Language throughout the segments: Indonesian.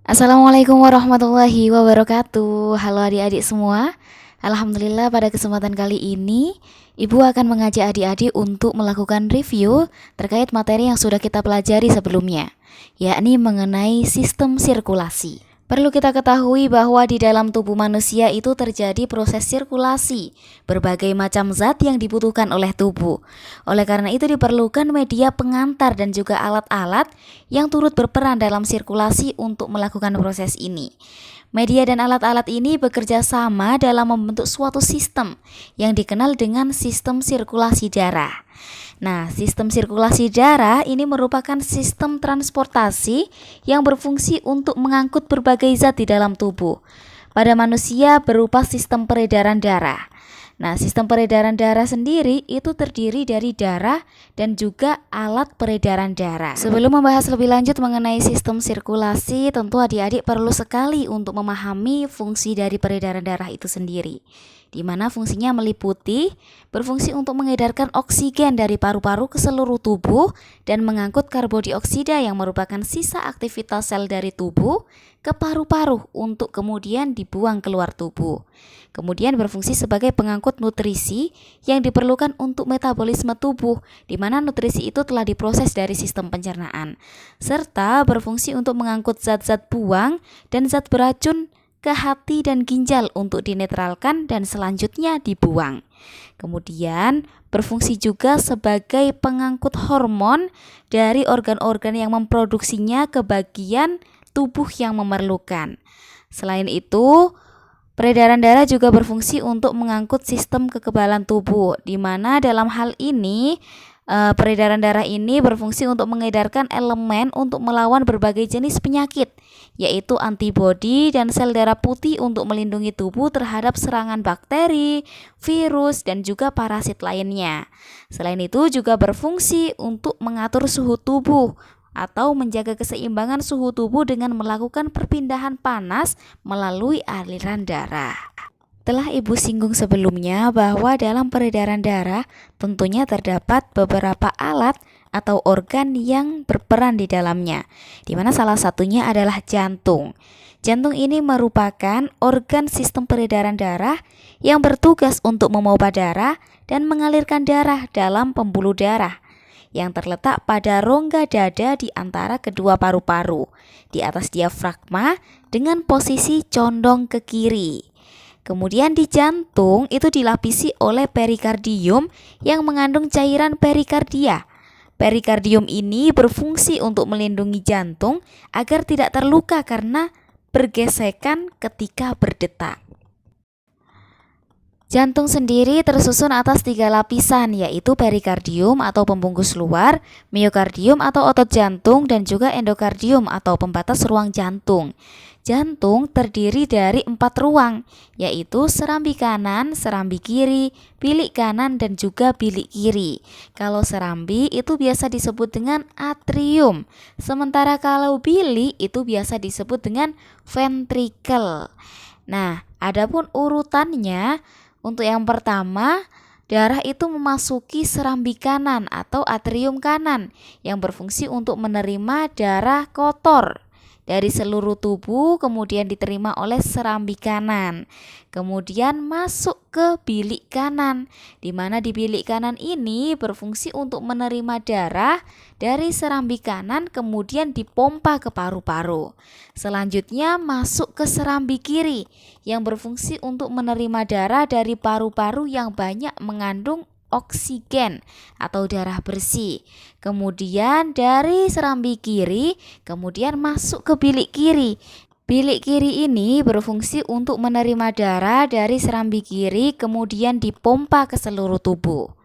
Assalamualaikum warahmatullahi wabarakatuh. Halo adik-adik semua. Alhamdulillah pada kesempatan kali ini Ibu akan mengajak adik-adik untuk melakukan review terkait materi yang sudah kita pelajari sebelumnya, yakni mengenai sistem sirkulasi. Perlu kita ketahui bahwa di dalam tubuh manusia itu terjadi proses sirkulasi berbagai macam zat yang dibutuhkan oleh tubuh. Oleh karena itu diperlukan media pengantar dan juga alat-alat yang turut berperan dalam sirkulasi untuk melakukan proses ini. Media dan alat-alat ini bekerja sama dalam membentuk suatu sistem yang dikenal dengan sistem sirkulasi darah. Nah, sistem sirkulasi darah ini merupakan sistem transportasi yang berfungsi untuk mengangkut berbagai zat di dalam tubuh. Pada manusia berupa sistem peredaran darah. Nah, sistem peredaran darah sendiri itu terdiri dari darah dan juga alat peredaran darah. Sebelum membahas lebih lanjut mengenai sistem sirkulasi, tentu adik-adik perlu sekali untuk memahami fungsi dari peredaran darah itu sendiri, di mana fungsinya meliputi berfungsi untuk mengedarkan oksigen dari paru-paru ke seluruh tubuh dan mengangkut karbodioksida yang merupakan sisa aktivitas sel dari tubuh ke paru-paru untuk kemudian dibuang keluar tubuh. Kemudian berfungsi sebagai pengangkut nutrisi yang diperlukan untuk metabolisme tubuh, di mana nutrisi itu telah diproses dari sistem pencernaan, serta berfungsi untuk mengangkut zat-zat buang dan zat beracun ke hati dan ginjal untuk dinetralkan dan selanjutnya dibuang. Kemudian berfungsi juga sebagai pengangkut hormon dari organ-organ yang memproduksinya ke bagian tubuh yang memerlukan. Selain itu, peredaran darah juga berfungsi untuk mengangkut sistem kekebalan tubuh, di mana dalam hal ini peredaran darah ini berfungsi untuk mengedarkan elemen untuk melawan berbagai jenis penyakit, yaitu antibodi dan sel darah putih untuk melindungi tubuh terhadap serangan bakteri, virus, dan juga parasit lainnya. Selain itu juga berfungsi untuk mengatur suhu tubuh atau menjaga keseimbangan suhu tubuh dengan melakukan perpindahan panas melalui aliran darah. Telah Ibu singgung sebelumnya bahwa dalam peredaran darah tentunya terdapat beberapa alat atau organ yang berperan di dalamnya, di mana salah satunya adalah jantung. Jantung ini merupakan organ sistem peredaran darah yang bertugas untuk memompa darah dan mengalirkan darah dalam pembuluh darah yang terletak pada rongga dada di antara kedua paru-paru, di atas diafragma dengan posisi condong ke kiri. Kemudian di jantung itu dilapisi oleh perikardium yang mengandung cairan perikardia. Perikardium ini berfungsi untuk melindungi jantung agar tidak terluka karena bergesekan ketika berdetak. Jantung sendiri tersusun atas 3 lapisan, yaitu perikardium atau pembungkus luar, miokardium atau otot jantung, dan juga endokardium atau pembatas ruang jantung. Jantung terdiri dari 4 ruang, yaitu serambi kanan, serambi kiri, bilik kanan, dan juga bilik kiri. Kalau serambi itu biasa disebut dengan atrium, sementara kalau bilik itu biasa disebut dengan ventricle. Nah, adapun urutannya, untuk yang pertama, darah itu memasuki serambi kanan atau atrium kanan yang berfungsi untuk menerima darah kotor dari seluruh tubuh, kemudian diterima oleh serambi kanan. Kemudian masuk ke bilik kanan, di mana di bilik kanan ini berfungsi untuk menerima darah dari serambi kanan kemudian dipompa ke paru-paru. Selanjutnya masuk ke serambi kiri yang berfungsi untuk menerima darah dari paru-paru yang banyak mengandung oksigen atau darah bersih. Kemudian dari serambi kiri kemudian masuk ke bilik kiri. Bilik kiri ini berfungsi untuk menerima darah dari serambi kiri kemudian dipompa ke seluruh tubuh.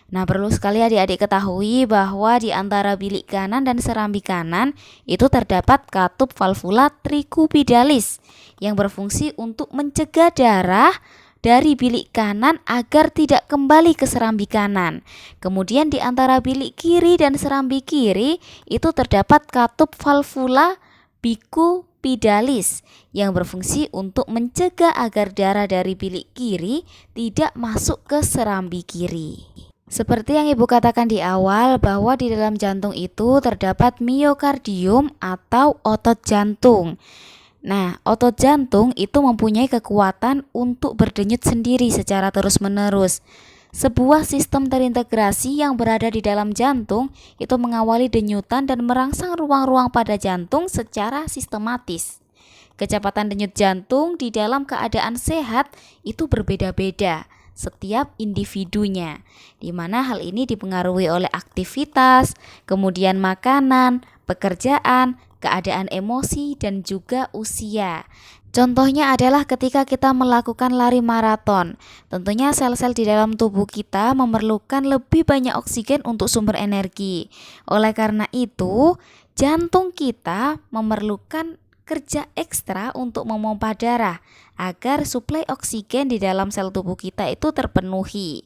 Nah, perlu sekali adik-adik ketahui bahwa di antara bilik kanan dan serambi kanan itu terdapat katup valvula tricupidalis yang berfungsi untuk mencegah darah dari bilik kanan agar tidak kembali ke serambi kanan. Kemudian di antara bilik kiri dan serambi kiri itu terdapat katup valvula bicupidalis yang berfungsi untuk mencegah agar darah dari bilik kiri tidak masuk ke serambi kiri. Seperti yang Ibu katakan di awal bahwa di dalam jantung itu terdapat miokardium atau otot jantung. Nah, otot jantung itu mempunyai kekuatan untuk berdenyut sendiri secara terus-menerus. Sebuah sistem terintegrasi yang berada di dalam jantung itu mengawali denyutan dan merangsang ruang-ruang pada jantung secara sistematis. Kecepatan denyut jantung di dalam keadaan sehat itu berbeda-beda setiap individunya, di mana hal ini dipengaruhi oleh aktivitas, kemudian makanan, pekerjaan, keadaan emosi, dan juga usia. Contohnya adalah ketika kita melakukan lari maraton. Tentunya sel-sel di dalam tubuh kita memerlukan lebih banyak oksigen untuk sumber energi. Oleh karena itu, jantung kita memerlukan kerja ekstra untuk memompa darah agar suplai oksigen di dalam sel tubuh kita itu terpenuhi.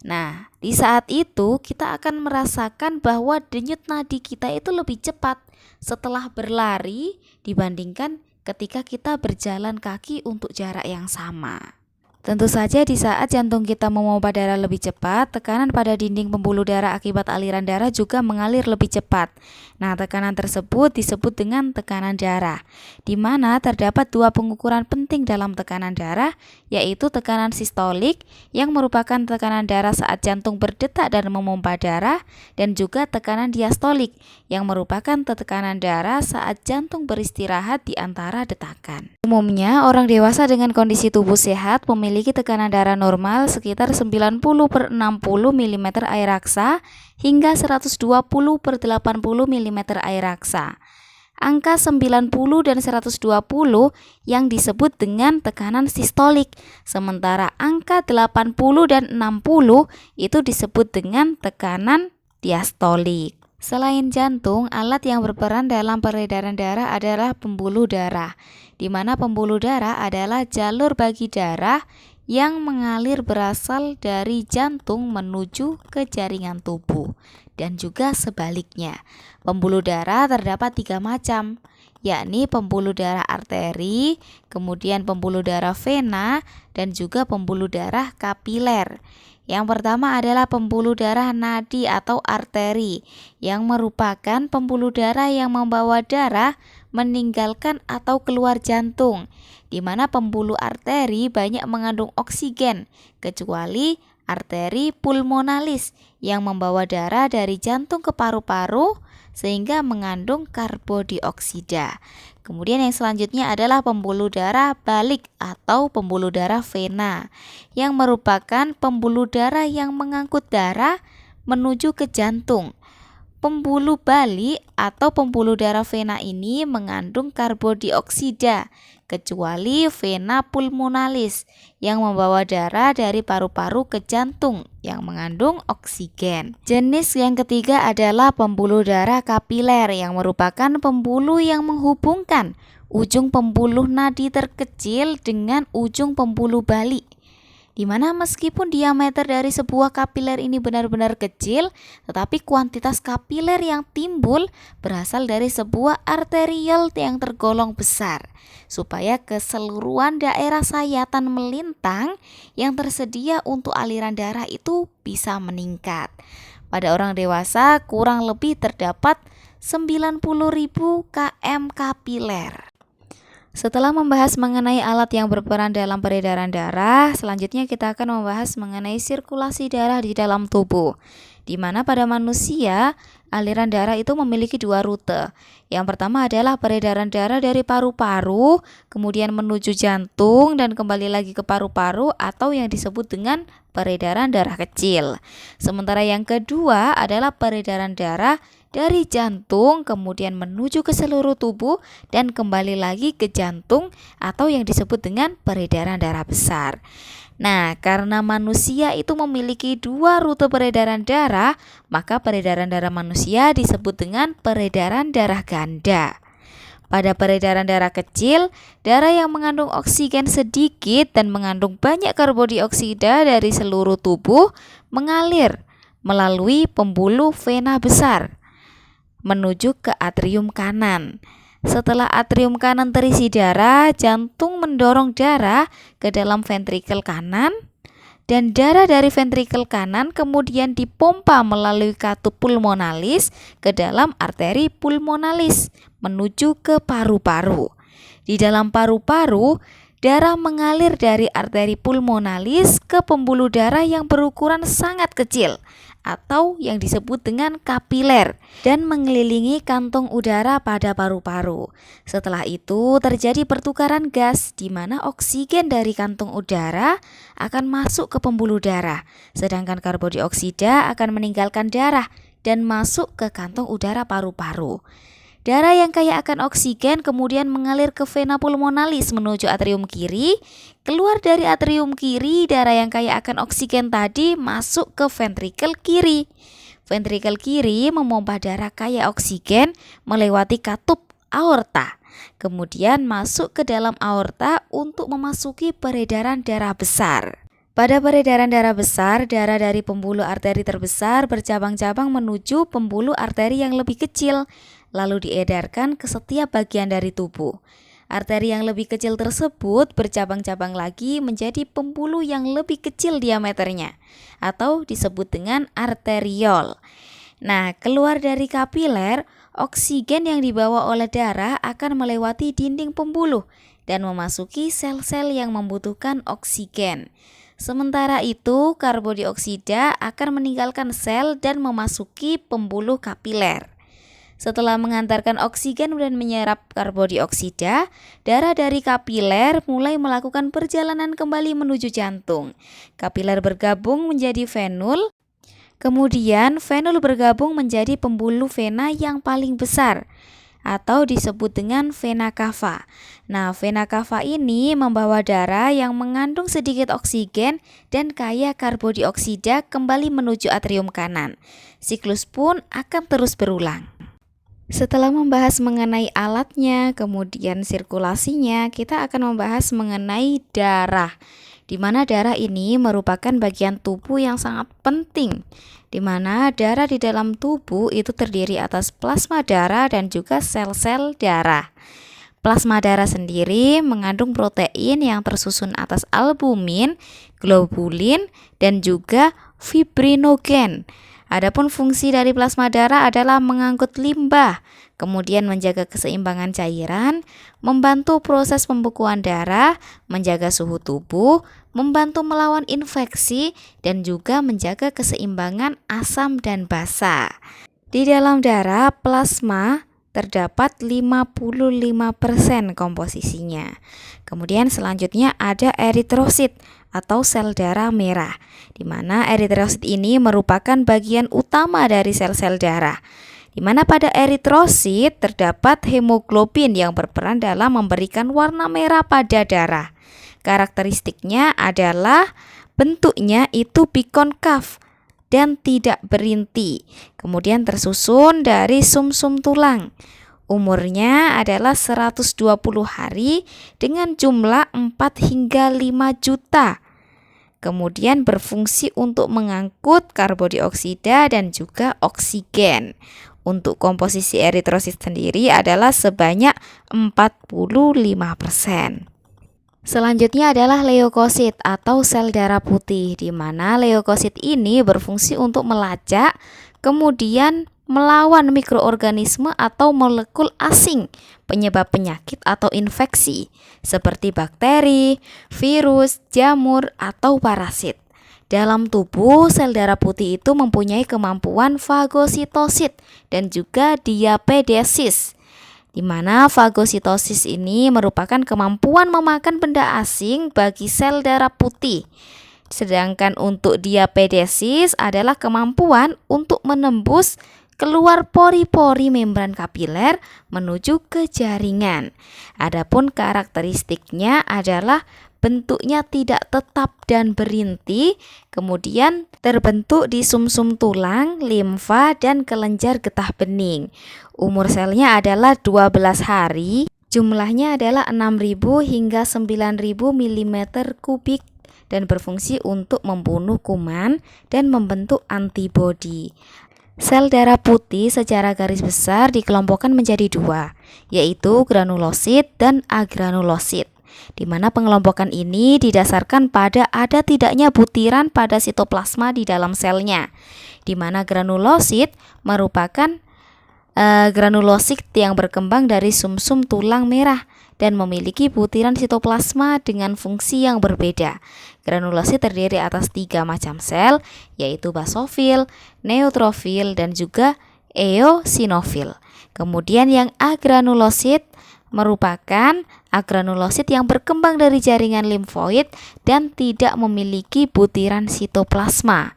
Nah, di saat itu kita akan merasakan bahwa denyut nadi kita itu lebih cepat setelah berlari dibandingkan ketika kita berjalan kaki untuk jarak yang sama. Tentu saja di saat jantung kita memompa darah lebih cepat, tekanan pada dinding pembuluh darah akibat aliran darah juga mengalir lebih cepat. Nah, tekanan tersebut disebut dengan tekanan darah, di mana terdapat dua pengukuran penting dalam tekanan darah, yaitu tekanan sistolik yang merupakan tekanan darah saat jantung berdetak dan memompa darah, dan juga tekanan diastolik yang merupakan tekanan darah saat jantung beristirahat di antara detakan. Umumnya, orang dewasa dengan kondisi tubuh sehat memiliki tekanan darah normal sekitar 90/60 mm air raksa hingga 120/80 mm air raksa. Angka 90 dan 120 yang disebut dengan tekanan sistolik, sementara angka 80 dan 60 itu disebut dengan tekanan diastolik. Selain jantung, alat yang berperan dalam peredaran darah adalah pembuluh darah, di mana pembuluh darah adalah jalur bagi darah yang mengalir berasal dari jantung menuju ke jaringan tubuh, dan juga sebaliknya. Pembuluh darah terdapat 3 macam, yakni pembuluh darah arteri, kemudian pembuluh darah vena, dan juga pembuluh darah kapiler. Yang pertama adalah pembuluh darah nadi atau arteri, yang merupakan pembuluh darah yang membawa darah meninggalkan atau keluar jantung, di mana pembuluh arteri banyak mengandung oksigen, kecuali arteri pulmonalis yang membawa darah dari jantung ke paru-paru sehingga mengandung karbodioksida. Kemudian yang selanjutnya adalah pembuluh darah balik atau pembuluh darah vena, yang merupakan pembuluh darah yang mengangkut darah menuju ke jantung. Pembuluh balik atau pembuluh darah vena ini mengandung karbodioksida, kecuali vena pulmonalis yang membawa darah dari paru-paru ke jantung yang mengandung oksigen. Jenis yang ketiga adalah pembuluh darah kapiler, yang merupakan pembuluh yang menghubungkan ujung pembuluh nadi terkecil dengan ujung pembuluh balik, di mana meskipun diameter dari sebuah kapiler ini benar-benar kecil, tetapi kuantitas kapiler yang timbul berasal dari sebuah arteriol yang tergolong besar, supaya keseluruhan daerah sayatan melintang yang tersedia untuk aliran darah itu bisa meningkat. Pada orang dewasa kurang lebih terdapat 90.000 km kapiler. Setelah membahas mengenai alat yang berperan dalam peredaran darah, selanjutnya kita akan membahas mengenai sirkulasi darah di dalam tubuh, di mana pada manusia aliran darah itu memiliki 2 rute. Yang pertama adalah peredaran darah dari paru-paru, kemudian menuju jantung dan kembali lagi ke paru-paru, atau yang disebut dengan peredaran darah kecil. Sementara yang kedua adalah peredaran darah dari jantung kemudian menuju ke seluruh tubuh dan kembali lagi ke jantung, atau yang disebut dengan peredaran darah besar. Nah, karena manusia itu memiliki 2 rute peredaran darah, maka peredaran darah manusia disebut dengan peredaran darah ganda. Pada peredaran darah kecil, darah yang mengandung oksigen sedikit dan mengandung banyak karbodioksida dari seluruh tubuh mengalir melalui pembuluh vena besar menuju ke atrium kanan. Setelah atrium kanan terisi darah, jantung mendorong darah ke dalam ventrikel kanan dan darah dari ventrikel kanan kemudian dipompa melalui katup pulmonalis ke dalam arteri pulmonalis menuju ke paru-paru. Di dalam paru-paru, darah mengalir dari arteri pulmonalis ke pembuluh darah yang berukuran sangat kecil atau yang disebut dengan kapiler dan mengelilingi kantong udara pada paru-paru. Setelah itu terjadi pertukaran gas di mana oksigen dari kantong udara akan masuk ke pembuluh darah, sedangkan karbon dioksida akan meninggalkan darah dan masuk ke kantong udara paru-paru. Darah yang kaya akan oksigen kemudian mengalir ke vena pulmonalis menuju atrium kiri. Keluar dari atrium kiri, darah yang kaya akan oksigen tadi masuk ke ventrikel kiri. Ventrikel kiri memompa darah kaya oksigen melewati katup aorta. Kemudian masuk ke dalam aorta untuk memasuki peredaran darah besar. Pada peredaran darah besar, darah dari pembuluh arteri terbesar bercabang-cabang menuju pembuluh arteri yang lebih kecil, lalu diedarkan ke setiap bagian dari tubuh. Arteri yang lebih kecil tersebut bercabang-cabang lagi menjadi pembuluh yang lebih kecil diameternya, atau disebut dengan arteriol. Nah, keluar dari kapiler, oksigen yang dibawa oleh darah akan melewati dinding pembuluh dan memasuki sel-sel yang membutuhkan oksigen. Sementara itu, karbon dioksida akan meninggalkan sel dan memasuki pembuluh kapiler. Setelah mengantarkan oksigen dan menyerap karbon dioksida, darah dari kapiler mulai melakukan perjalanan kembali menuju jantung. Kapiler bergabung menjadi venul, kemudian venul bergabung menjadi pembuluh vena yang paling besar atau disebut dengan vena cava. Nah, vena cava ini membawa darah yang mengandung sedikit oksigen dan kaya karbon dioksida kembali menuju atrium kanan. Siklus pun akan terus berulang. Setelah membahas mengenai alatnya, kemudian sirkulasinya, kita akan membahas mengenai darah, di mana darah ini merupakan bagian tubuh yang sangat penting, di mana darah di dalam tubuh itu terdiri atas plasma darah dan juga sel-sel darah. Plasma darah sendiri mengandung protein yang tersusun atas albumin, globulin, dan juga fibrinogen. Adapun fungsi dari plasma darah adalah mengangkut limbah, kemudian menjaga keseimbangan cairan, membantu proses pembekuan darah, menjaga suhu tubuh, membantu melawan infeksi, dan juga menjaga keseimbangan asam dan basa. Di dalam darah, plasma terdapat 55% komposisinya. Kemudian selanjutnya ada eritrosit atau sel darah merah, di mana eritrosit ini merupakan bagian utama dari sel-sel darah, di mana pada eritrosit terdapat hemoglobin yang berperan dalam memberikan warna merah pada darah. Karakteristiknya adalah bentuknya itu bikonkav dan tidak berinti, kemudian tersusun dari sumsum tulang. Umurnya adalah 120 hari dengan jumlah 4 hingga 5 juta. Kemudian berfungsi untuk mengangkut karbon dioksida dan juga oksigen. Untuk komposisi eritrosit sendiri adalah sebanyak 45%. Selanjutnya adalah leukosit atau sel darah putih, di mana leukosit ini berfungsi untuk melacak, kemudian melawan mikroorganisme atau molekul asing penyebab penyakit atau infeksi seperti bakteri, virus, jamur, atau parasit. Dalam tubuh, sel darah putih itu mempunyai kemampuan fagositosis dan juga diapedesis, di mana fagositosis ini merupakan kemampuan memakan benda asing bagi sel darah putih. Sedangkan untuk diapedesis adalah kemampuan untuk menembus keluar pori-pori membran kapiler menuju ke jaringan. Adapun karakteristiknya adalah bentuknya tidak tetap dan berinti, kemudian terbentuk di sumsum tulang, limfa, dan kelenjar getah bening. Umur selnya adalah 12 hari, jumlahnya adalah 6.000 hingga 9.000 mm kubik dan berfungsi untuk membunuh kuman dan membentuk antibodi. Sel darah putih secara garis besar dikelompokkan menjadi dua, yaitu granulosit dan agranulosit. di mana pengelompokan ini didasarkan pada ada tidaknya butiran pada sitoplasma di dalam selnya, di mana granulosit merupakan granulosit yang berkembang dari sumsum tulang merah dan memiliki butiran sitoplasma dengan fungsi yang berbeda. Granulosit terdiri atas 3 macam sel, yaitu basofil, neutrofil, dan juga eosinofil. Kemudian yang agranulosit merupakan agranulosit yang berkembang dari jaringan limfoid dan tidak memiliki butiran sitoplasma.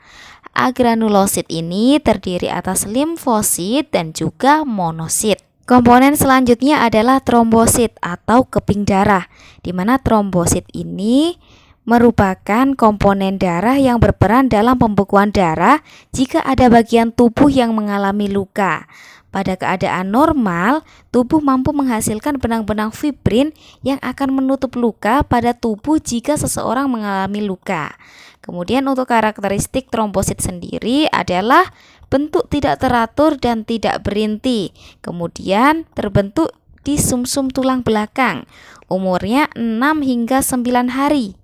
Agranulosit ini terdiri atas limfosit dan juga monosit. Komponen selanjutnya adalah trombosit atau keping darah, di mana trombosit ini merupakan komponen darah yang berperan dalam pembekuan darah jika ada bagian tubuh yang mengalami luka. Pada keadaan normal, tubuh mampu menghasilkan benang-benang fibrin yang akan menutup luka pada tubuh jika seseorang mengalami luka. Kemudian untuk karakteristik trombosit sendiri adalah bentuk tidak teratur dan tidak berinti. Kemudian terbentuk di sumsum tulang belakang. Umurnya 6 hingga 9 hari.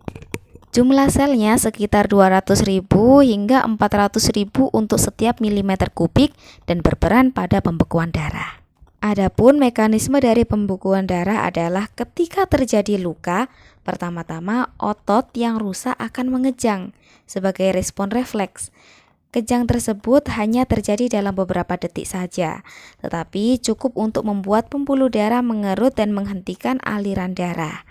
Jumlah selnya sekitar 200.000 hingga 400.000 untuk setiap milimeter kubik dan berperan pada pembekuan darah. Adapun mekanisme dari pembekuan darah adalah ketika terjadi luka, pertama-tama otot yang rusak akan mengejang sebagai respon refleks. Kejang tersebut hanya terjadi dalam beberapa detik saja, tetapi cukup untuk membuat pembuluh darah mengerut dan menghentikan aliran darah.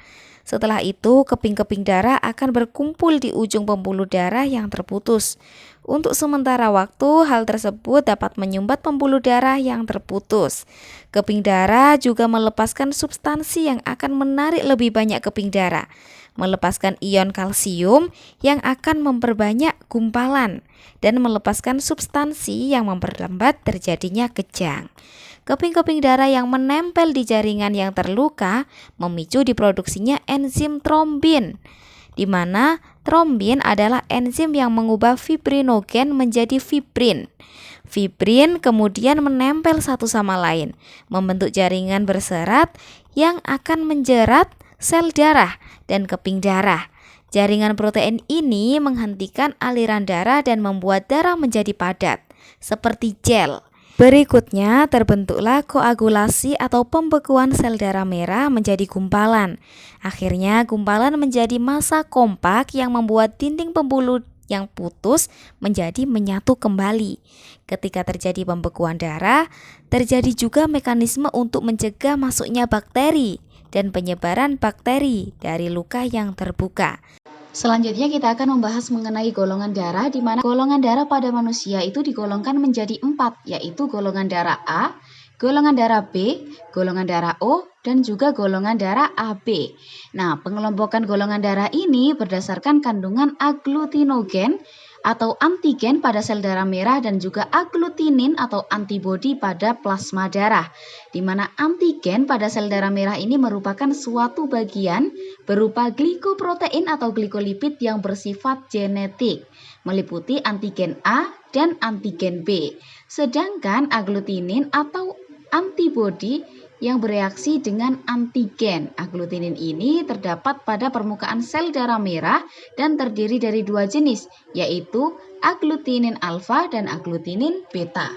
Setelah itu, keping-keping darah akan berkumpul di ujung pembuluh darah yang terputus. Untuk sementara waktu, hal tersebut dapat menyumbat pembuluh darah yang terputus. Keping darah juga melepaskan substansi yang akan menarik lebih banyak keping darah, melepaskan ion kalsium yang akan memperbanyak gumpalan, dan melepaskan substansi yang memperlambat terjadinya kejang. Keping-keping darah yang menempel di jaringan yang terluka memicu diproduksinya enzim trombin, di mana trombin adalah enzim yang mengubah fibrinogen menjadi fibrin. Fibrin kemudian menempel satu sama lain, membentuk jaringan berserat yang akan menjerat sel darah dan keping darah. Jaringan protein ini menghentikan aliran darah dan membuat darah menjadi padat, seperti gel. Berikutnya terbentuklah koagulasi atau pembekuan sel darah merah menjadi gumpalan. Akhirnya gumpalan menjadi massa kompak yang membuat dinding pembuluh yang putus menjadi menyatu kembali. Ketika terjadi pembekuan darah, terjadi juga mekanisme untuk mencegah masuknya bakteri dan penyebaran bakteri dari luka yang terbuka. Selanjutnya kita akan membahas mengenai golongan darah, di mana golongan darah pada manusia itu digolongkan menjadi 4, yaitu golongan darah A, golongan darah B, golongan darah O, dan juga golongan darah AB. Nah, pengelompokan golongan darah ini berdasarkan kandungan agglutinogen atau antigen pada sel darah merah dan juga agglutinin atau antibodi pada plasma darah, di mana antigen pada sel darah merah ini merupakan suatu bagian berupa glikoprotein atau glikolipid yang bersifat genetik, meliputi antigen A dan antigen B. Sedangkan agglutinin atau antibodi yang bereaksi dengan antigen. Agglutinin ini terdapat pada permukaan sel darah merah dan terdiri dari 2 jenis, yaitu agglutinin alfa dan agglutinin beta.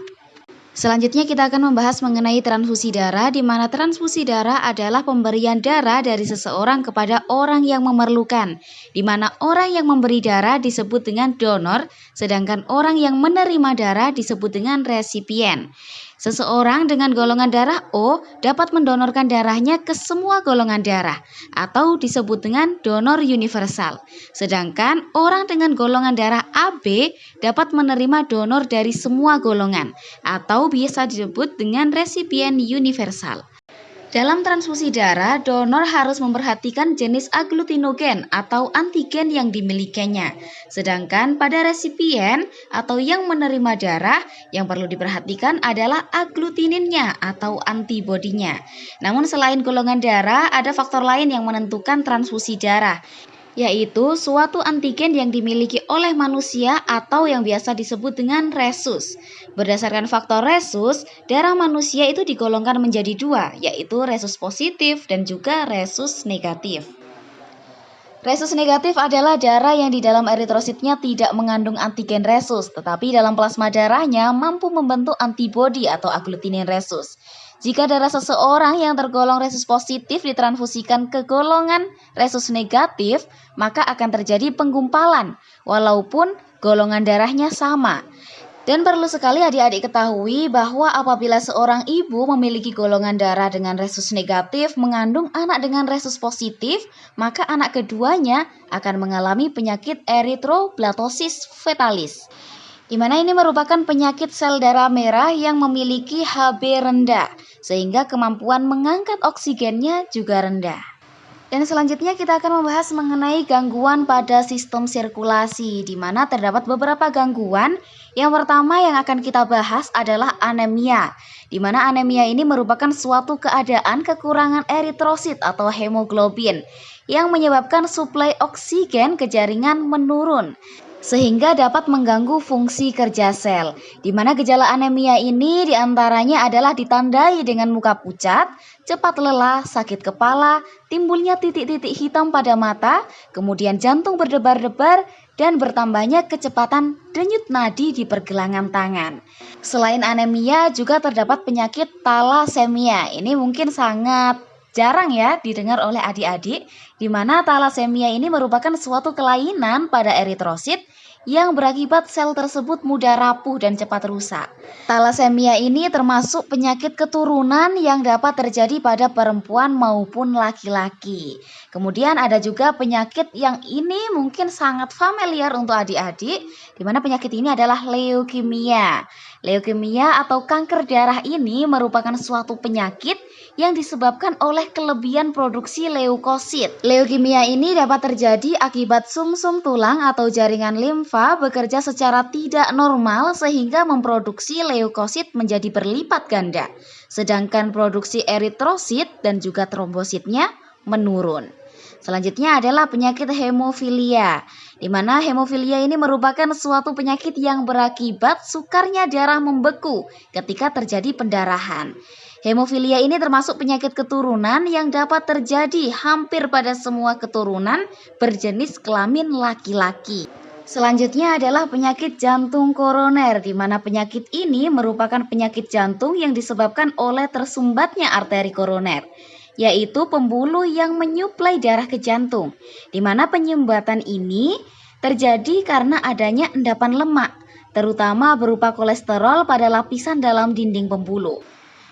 Selanjutnya kita akan membahas mengenai transfusi darah, di mana transfusi darah adalah pemberian darah dari seseorang kepada orang yang memerlukan, di mana orang yang memberi darah disebut dengan donor, sedangkan orang yang menerima darah disebut dengan resipien. Seseorang dengan golongan darah O dapat mendonorkan darahnya ke semua golongan darah atau disebut dengan donor universal. Sedangkan orang dengan golongan darah AB dapat menerima donor dari semua golongan atau biasa disebut dengan resipien universal. Dalam transfusi darah, donor harus memperhatikan jenis agglutinogen atau antigen yang dimilikinya. Sedangkan pada resipien atau yang menerima darah, yang perlu diperhatikan adalah agglutininnya atau antibodinya. Namun selain golongan darah, ada faktor lain yang menentukan transfusi darah, yaitu suatu antigen yang dimiliki oleh manusia atau yang biasa disebut dengan resus. Berdasarkan faktor resus, darah manusia itu digolongkan menjadi 2, yaitu resus positif dan juga resus negatif. Resus negatif adalah darah yang di dalam eritrositnya tidak mengandung antigen resus, tetapi dalam plasma darahnya mampu membentuk antibodi atau aglutinin resus. Jika darah seseorang yang tergolong resus positif ditransfusikan ke golongan resus negatif, maka akan terjadi penggumpalan, walaupun golongan darahnya sama. Dan perlu sekali adik-adik ketahui bahwa apabila seorang ibu memiliki golongan darah dengan resus negatif mengandung anak dengan resus positif, maka anak keduanya akan mengalami penyakit eritroblatosis fetalis, di mana ini merupakan penyakit sel darah merah yang memiliki Hb rendah, sehingga kemampuan mengangkat oksigennya juga rendah. Dan selanjutnya kita akan membahas mengenai gangguan pada sistem sirkulasi, di mana terdapat beberapa gangguan. Yang pertama yang akan kita bahas adalah anemia, di mana anemia ini merupakan suatu keadaan kekurangan eritrosit atau hemoglobin yang menyebabkan suplai oksigen ke jaringan menurun, sehingga dapat mengganggu fungsi kerja sel, di mana gejala anemia ini diantaranya adalah ditandai dengan muka pucat, cepat lelah, sakit kepala, timbulnya titik-titik hitam pada mata, kemudian jantung berdebar-debar, dan bertambahnya kecepatan denyut nadi di pergelangan tangan. Selain anemia, juga terdapat penyakit talasemia. Ini mungkin sangat jarang ya didengar oleh adik-adik, di mana talasemia ini merupakan suatu kelainan pada eritrosit yang berakibat sel tersebut mudah rapuh dan cepat rusak. Talasemia ini termasuk penyakit keturunan yang dapat terjadi pada perempuan maupun laki-laki. Kemudian ada juga penyakit yang ini mungkin sangat familiar untuk adik-adik, di mana penyakit ini adalah leukemia. Leukemia atau kanker darah ini merupakan suatu penyakit yang disebabkan oleh kelebihan produksi leukosit. Leukemia ini dapat terjadi akibat sumsum tulang atau jaringan limfa bekerja secara tidak normal sehingga memproduksi leukosit menjadi berlipat ganda, sedangkan produksi eritrosit dan juga trombositnya menurun. Selanjutnya adalah penyakit hemofilia, di mana hemofilia ini merupakan suatu penyakit yang berakibat sukarnya darah membeku ketika terjadi pendarahan. Hemofilia ini termasuk penyakit keturunan yang dapat terjadi hampir pada semua keturunan berjenis kelamin laki-laki. Selanjutnya adalah penyakit jantung koroner, di mana penyakit ini merupakan penyakit jantung yang disebabkan oleh tersumbatnya arteri koroner, yaitu pembuluh yang menyuplai darah ke jantung, di mana penyumbatan ini terjadi karena adanya endapan lemak, terutama berupa kolesterol pada lapisan dalam dinding pembuluh.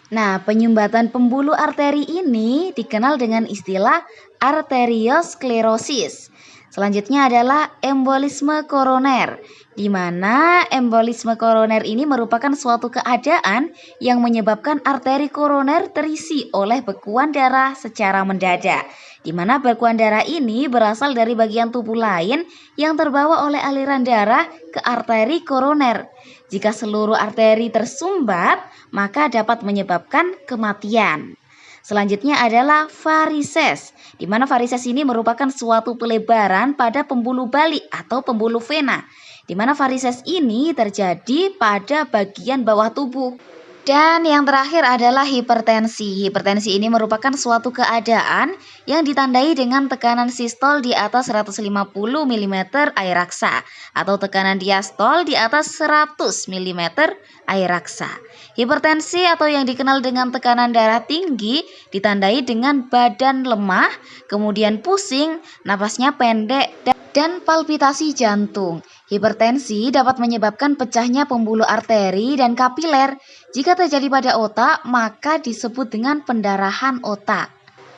Nah, penyumbatan pembuluh arteri ini dikenal dengan istilah arteriosklerosis. Selanjutnya adalah embolisme koroner, di mana embolisme koroner ini merupakan suatu keadaan yang menyebabkan arteri koroner terisi oleh bekuan darah secara mendadak, di mana bekuan darah ini berasal dari bagian tubuh lain yang terbawa oleh aliran darah ke arteri koroner. Jika seluruh arteri tersumbat, maka dapat menyebabkan kematian. Selanjutnya adalah varises, di mana varises ini merupakan suatu pelebaran pada pembuluh balik atau pembuluh vena, di mana varises ini terjadi pada bagian bawah tubuh. Dan yang terakhir adalah hipertensi. Hipertensi ini merupakan suatu keadaan yang ditandai dengan tekanan sistol di atas 150 mm air raksa atau tekanan diastol di atas 100 mm air raksa. Hipertensi atau yang dikenal dengan tekanan darah tinggi ditandai dengan badan lemah, kemudian pusing, napasnya pendek, dan palpitasi jantung. Hipertensi dapat menyebabkan pecahnya pembuluh arteri dan kapiler. Jika terjadi pada otak, maka disebut dengan pendarahan otak.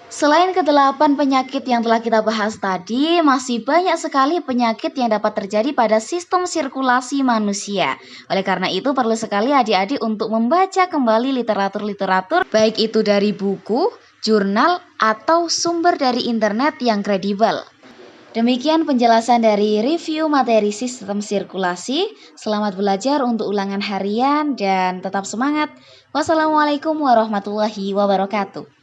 Selain ke-8 penyakit yang telah kita bahas tadi, masih banyak sekali penyakit yang dapat terjadi pada sistem sirkulasi manusia. Oleh karena itu, perlu sekali adik-adik untuk membaca kembali literatur-literatur, baik itu dari buku, jurnal, atau sumber dari internet yang kredibel. Demikian penjelasan dari review materi sistem sirkulasi. Selamat belajar untuk ulangan harian dan tetap semangat. Wassalamualaikum warahmatullahi wabarakatuh.